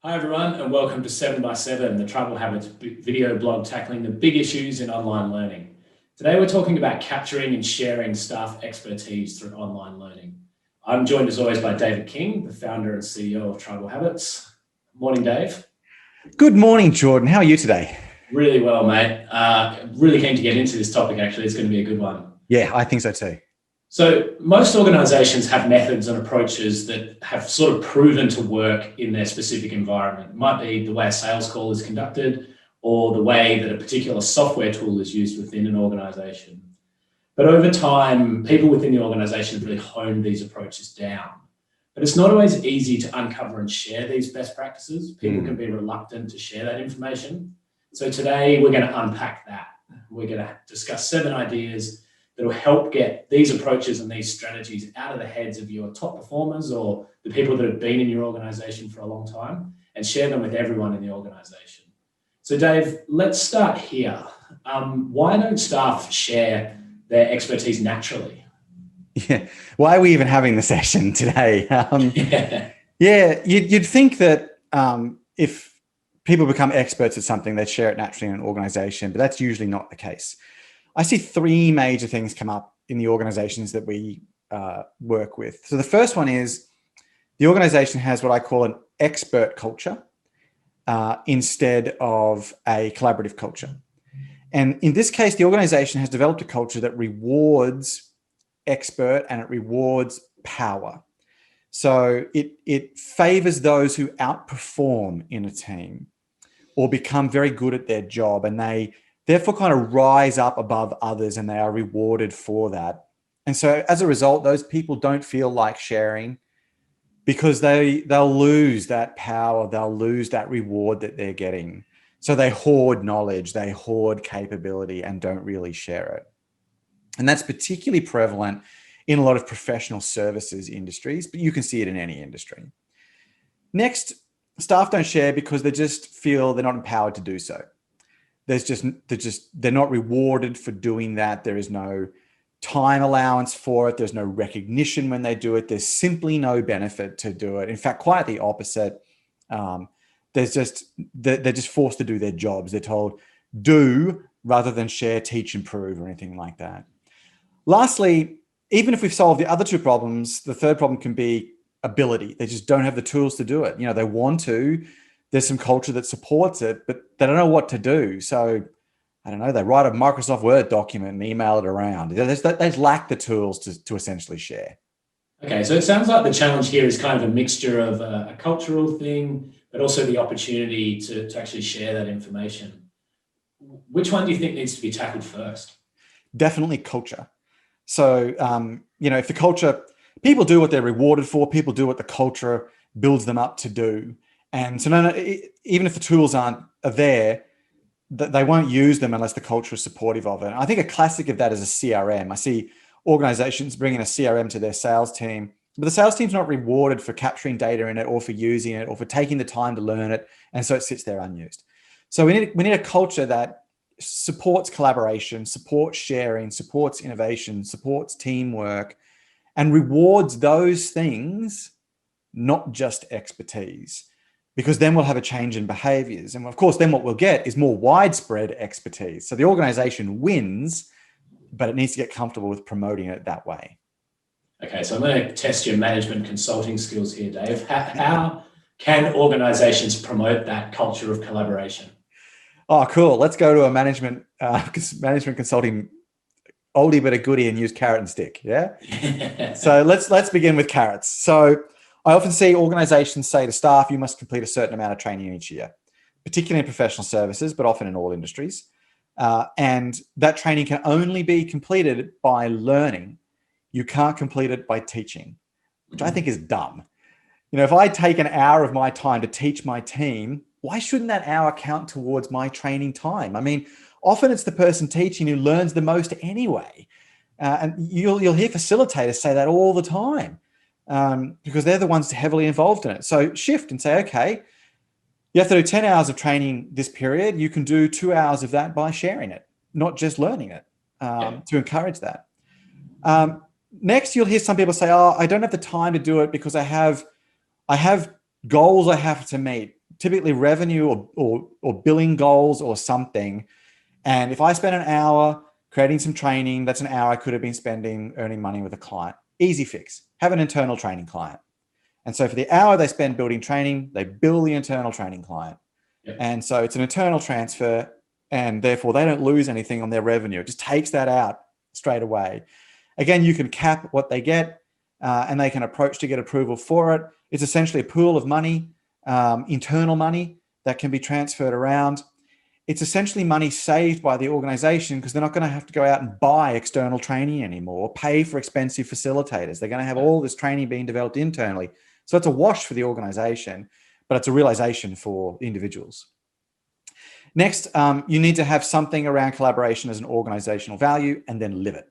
Hi everyone, and welcome to 7 by 7, the Tribal Habits video blog tackling the big issues in online learning. Today we're talking about capturing and sharing staff expertise through online learning. I'm joined as always by David King, the founder and CEO of Tribal Habits. Morning, Dave. Good morning, Jordan. How are you today? Really well, mate. Really keen to get into this topic, actually. It's going to be a good one. Yeah, I think so too. So most organizations have methods and approaches that have sort of proven to work in their specific environment. It might be the way a sales call is conducted or the way that a particular software tool is used within an organization. But over time, people within the organization have really honed these approaches down. But it's not always easy to uncover and share these best practices. People can be reluctant to share that information. So today we're going to unpack that. We're going to discuss 7 ideas that will help get these approaches and these strategies out of the heads of your top performers or the people that have been in your organization for a long time and share them with everyone in the organization. So Dave, let's start here. Why don't staff share their expertise naturally? Yeah. Why are we even having the session today? You'd think that if people become experts at something, they'd share it naturally in an organization, but that's usually not the case. I see 3 major things come up in the organizations that we work with. So the first one is the organization has what I call an expert culture instead of a collaborative culture. And in this case, the organization has developed a culture that rewards expert and it rewards power. So it favors those who outperform in a team or become very good at their job, and they therefore kind of rise up above others and they are rewarded for that. And so as a result, those people don't feel like sharing because they'll lose that power, they'll lose that reward that they're getting. So they hoard knowledge, they hoard capability and don't really share it. And that's particularly prevalent in a lot of professional services industries, but you can see it in any industry. Next, staff don't share because they just feel they're not empowered to do so. They're not rewarded for doing that. There is no time allowance for it. There's no recognition when they do it. There's simply no benefit to do it. In fact, quite the opposite. They're just forced to do their jobs. They're told do rather than share, teach, improve, or anything like that. Lastly, even if we've solved the other 2 problems, the third problem can be ability. They just don't have the tools to do it. You know, they want to. There's some culture that supports it, but they don't know what to do. So I don't know, they write a Microsoft Word document and email it around. They lack the tools to essentially share. Okay, so it sounds like the challenge here is kind of a mixture of a cultural thing, but also the opportunity to actually share that information. Which one do you think needs to be tackled first? Definitely culture. So, if the culture, people do what they're rewarded for, people do what the culture builds them up to do. And so even if the tools are there, they won't use them unless the culture is supportive of it. And I think a classic of that is a CRM. I see organizations bringing a CRM to their sales team, but the sales team's not rewarded for capturing data in it or for using it or for taking the time to learn it. And so it sits there unused. So we need a culture that supports collaboration, supports sharing, supports innovation, supports teamwork, and rewards those things, not just expertise. Because then we'll have a change in behaviors. And of course, then what we'll get is more widespread expertise. So the organization wins, but it needs to get comfortable with promoting it that way. Okay, so I'm going to test your management consulting skills here, Dave. How can organizations promote that culture of collaboration? Oh, cool. Let's go to a management consulting oldie but a goodie and use carrot and stick. Yeah. So let's begin with carrots. So I often see organizations say to staff, you must complete a certain amount of training each year, particularly in professional services, but often in all industries. And that training can only be completed by learning. You can't complete it by teaching, which I think is dumb. If I take an hour of my time to teach my team, why shouldn't that hour count towards my training time? I mean, often it's the person teaching who learns the most anyway. And you'll hear facilitators say that all the time. Because they're the ones heavily involved in it. So shift and say, okay, you have to do 10 hours of training this period. You can do 2 hours of that by sharing it, not just learning it, to encourage that. Next, you'll hear some people say, oh, I don't have the time to do it because I have goals I have to meet typically revenue or billing goals or something. And if I spend an hour creating some training, that's an hour I could have been spending earning money with a client. Easy fix. Have an internal training client. And so for the hour they spend building training, they bill the internal training client. Yep. And so it's an internal transfer, and therefore they don't lose anything on their revenue. It just takes that out straight away. Again, you can cap what they get, and they can approach to get approval for it. It's essentially a pool of money, internal money that can be transferred around. It's essentially money saved by the organization because they're not going to have to go out and buy external training anymore, or pay for expensive facilitators. They're going to have all this training being developed internally. So it's a wash for the organization, but it's a realization for individuals. Next, you need to have something around collaboration as an organizational value and then live it.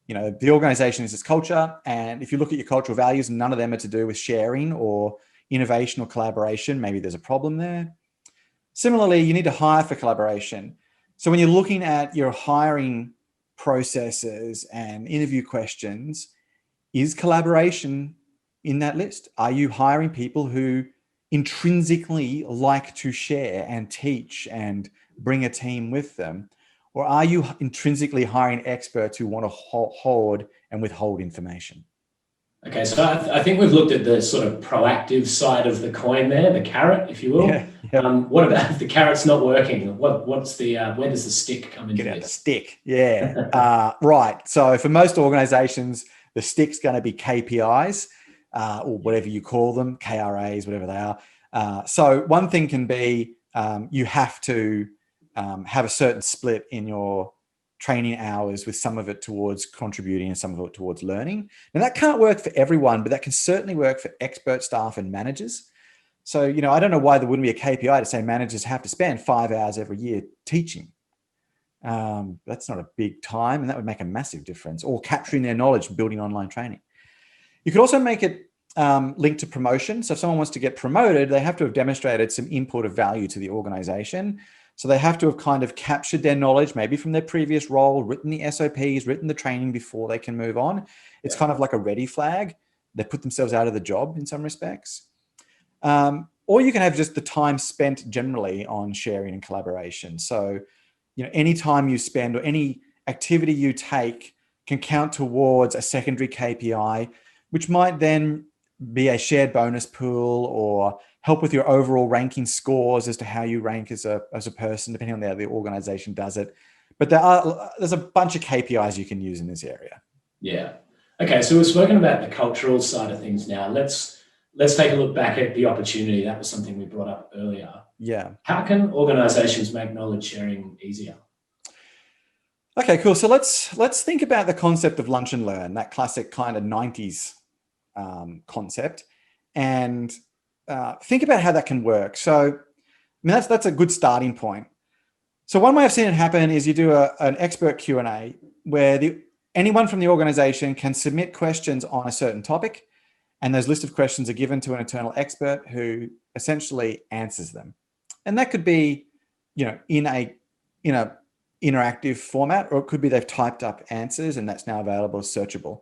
You know, the organization is its culture. And if you look at your cultural values, none of them are to do with sharing or innovation or collaboration, maybe there's a problem there. Similarly, you need to hire for collaboration. So when you're looking at your hiring processes and interview questions, is collaboration in that list? Are you hiring people who intrinsically like to share and teach and bring a team with them? Or are you intrinsically hiring experts who want to hoard and withhold information? Okay, so I think we've looked at the sort of proactive side of the coin there, the carrot, if you will. Yeah, yep. What about if the carrot's not working? What's the where does the stick come into Get out this? the stick. Yeah, right. So for most organizations, the stick's going to be KPIs or whatever you call them, KRAs, whatever they are. So one thing can be you have to have a certain split in your training hours, with some of it towards contributing and some of it towards learning. Now that can't work for everyone, but that can certainly work for expert staff and managers. So, you know, I don't know why there wouldn't be a KPI to say managers have to spend 5 hours every year teaching. That's not a big time, and that would make a massive difference. Or capturing their knowledge, building online training. You could also make it linked to promotion. So if someone wants to get promoted, they have to have demonstrated some input of value to the organization. So they have to have kind of captured their knowledge, maybe from their previous role, written the SOPs, written the training before they can move on. It's kind of like a ready flag. They put themselves out of the job in some respects. Or you can have just the time spent generally on sharing and collaboration. So, you know, any time you spend or any activity you take can count towards a secondary KPI, which might then be a shared bonus pool or help with your overall ranking scores as to how you rank as a person, depending on how the organization does it. But there's a bunch of KPIs you can use in this area. Yeah. Okay, so we've spoken about the cultural side of things now. Let's take a look back at the opportunity. That was something we brought up earlier. Yeah. How can organizations make knowledge sharing easier? Okay, cool. So let's think about the concept of lunch and learn, that classic kind of 90s concept, and think about how that can work. So, I mean, that's a good starting point. So one way I've seen it happen is you do an expert Q&A where anyone from the organization can submit questions on a certain topic, and those list of questions are given to an internal expert who essentially answers them. And that could be, you know, in a interactive format, or it could be they've typed up answers and that's now available as searchable.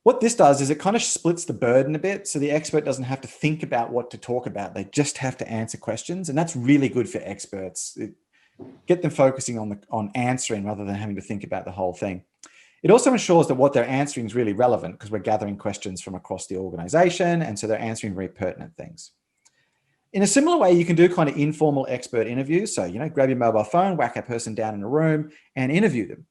What this does is it kind of splits the burden a bit. So the expert doesn't have to think about what to talk about. They just have to answer questions. And that's really good for experts. Get them focusing on answering rather than having to think about the whole thing. It also ensures that what they're answering is really relevant because we're gathering questions from across the organization. And so they're answering very pertinent things. In a similar way, you can do kind of informal expert interviews. So, you know, grab your mobile phone, whack a person down in a room and interview them.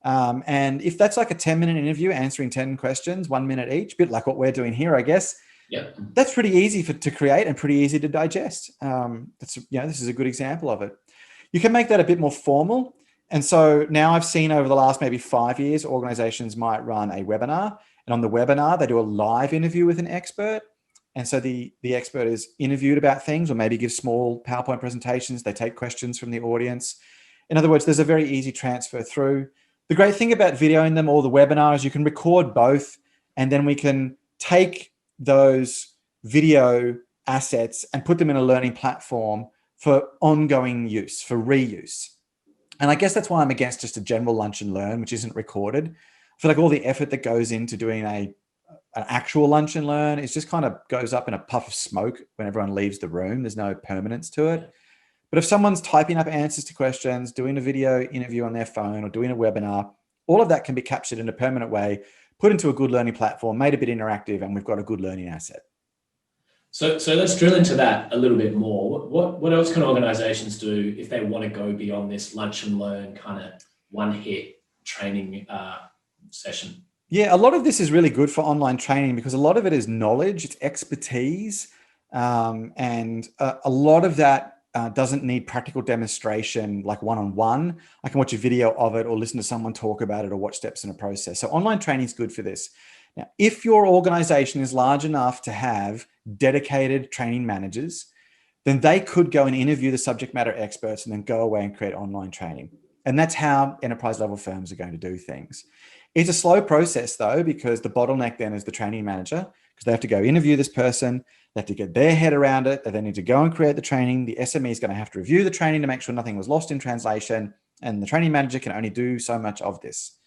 And if that's like a 10-minute interview, answering 10 questions, 1 minute each, bit like what we're doing here, I guess. Yeah. That's pretty easy to create and pretty easy to digest. This is a good example of it. You can make that a bit more formal. And so now I've seen over the last maybe 5 years, organizations might run a webinar, and on the webinar, they do a live interview with an expert. And so the expert is interviewed about things, or maybe gives small PowerPoint presentations. They take questions from the audience. In other words, there's a very easy transfer through. The great thing about videoing them or the webinars, you can record both, and then we can take those video assets and put them in a learning platform for ongoing use, for reuse. And I guess that's why I'm against just a general lunch and learn, which isn't recorded. I feel like all the effort that goes into doing a an actual lunch and learn. It just kind of goes up in a puff of smoke when everyone leaves the room. There's no permanence to it. But if someone's typing up answers to questions, doing a video interview on their phone or doing a webinar, all of that can be captured in a permanent way, put into a good learning platform, made a bit interactive, and we've got a good learning asset. So let's drill into that a little bit more. What else can organizations do if they want to go beyond this lunch and learn kind of one-hit training session? Yeah, a lot of this is really good for online training because a lot of it is knowledge, it's expertise, and a lot of that doesn't need practical demonstration like one-on-one. I can watch a video of it or listen to someone talk about it or watch steps in a process. So online training is good for this. Now, if your organization is large enough to have dedicated training managers, then they could go and interview the subject matter experts and then go away and create online training. And that's how enterprise level firms are going to do things. It's a slow process though, because the bottleneck then is the training manager, because they have to go interview this person, they have to get their head around it, they then need to go and create the training. The SME is going to have to review the training to make sure nothing was lost in translation, and the training manager can only do so much of this.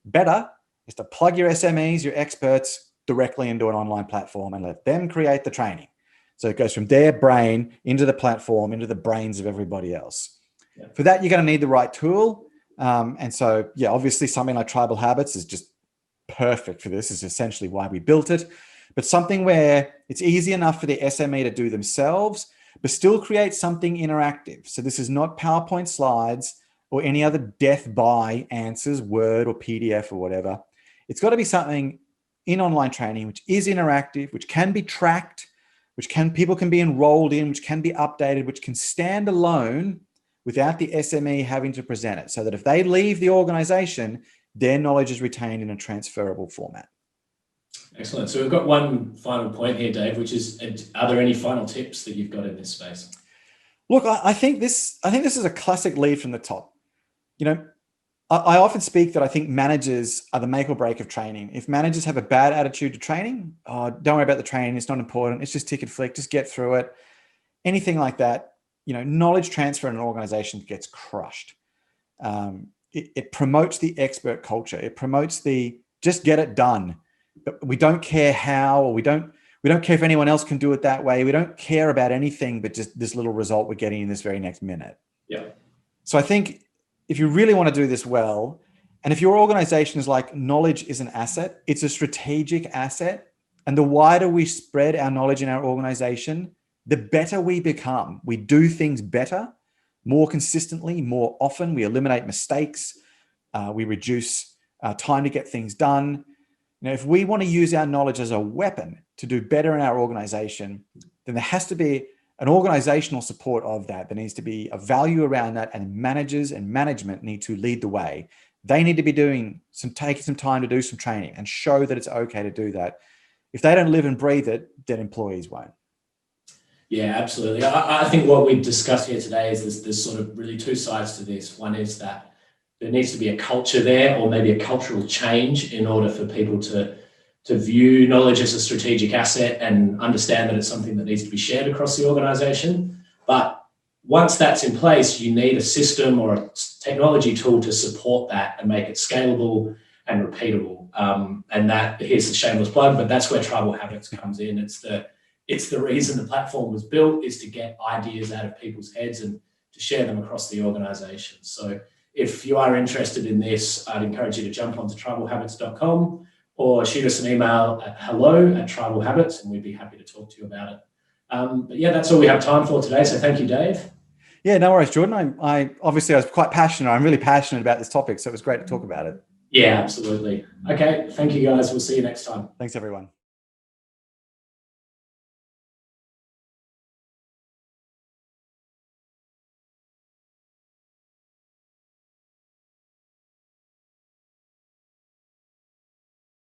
Better is to plug your SMEs, your experts, directly into an online platform and let them create the training. So it goes from their brain into the platform, into the brains of everybody else. Yeah. For that, you're going to need the right tool. And so, yeah, obviously something like Tribal Habits is just perfect for this. Is essentially why we built it. But something where it's easy enough for the SME to do themselves, but still create something interactive. So this is not PowerPoint slides or any other death by answers, Word or PDF or whatever. It's got to be something in online training which is interactive, which can be tracked, which people can be enrolled in, which can be updated, which can stand alone without the SME having to present it, so that if they leave the organization, their knowledge is retained in a transferable format. Excellent. So we've got one final point here, Dave, which is, are there any final tips that you've got in this space? Look, I think this is a classic lead from the top. You know, I often speak that I think managers are the make or break of training. If managers have a bad attitude to training, don't worry about the training, it's not important, it's just tick and flick, just get through it. Anything like that, you know, knowledge transfer in an organization gets crushed. It promotes the expert culture. It promotes the just get it done. But we don't care how, or we don't care if anyone else can do it that way. We don't care about anything but just this little result we're getting in this very next minute. Yeah. So I think if you really want to do this well, and if your organization is like, knowledge is an asset, it's a strategic asset. And the wider we spread our knowledge in our organization, the better we become. We do things better, more consistently, more often. We eliminate mistakes. We reduce time to get things done. You know, if we want to use our knowledge as a weapon to do better in our organization, then there has to be an organizational support of that. There needs to be a value around that, and managers and management need to lead the way. They need to be taking some time to do some training and show that it's okay to do that. If they don't live and breathe it, then employees won't. Yeah, absolutely. I think what we've discussed here today is there's sort of really two sides to this. One is that there needs to be a culture there, or maybe a cultural change, in order for people to view knowledge as a strategic asset and understand that it's something that needs to be shared across the organization. But once that's in place, you need a system or a technology tool to support that and make it scalable and repeatable. And that, here's the shameless plug, but that's where Tribal Habits comes in. It's the reason the platform was built, is to get ideas out of people's heads and to share them across the organization. So if you are interested in this, I'd encourage you to jump onto tribalhabits.com or shoot us an email at hello@tribalhabits, and we'd be happy to talk to you about it. But yeah, that's all we have time for today. So thank you, Dave. Yeah, no worries, Jordan. I obviously was quite passionate. I'm really passionate about this topic, so it was great to talk about it. Yeah, absolutely. Okay, thank you guys. We'll see you next time. Thanks, everyone.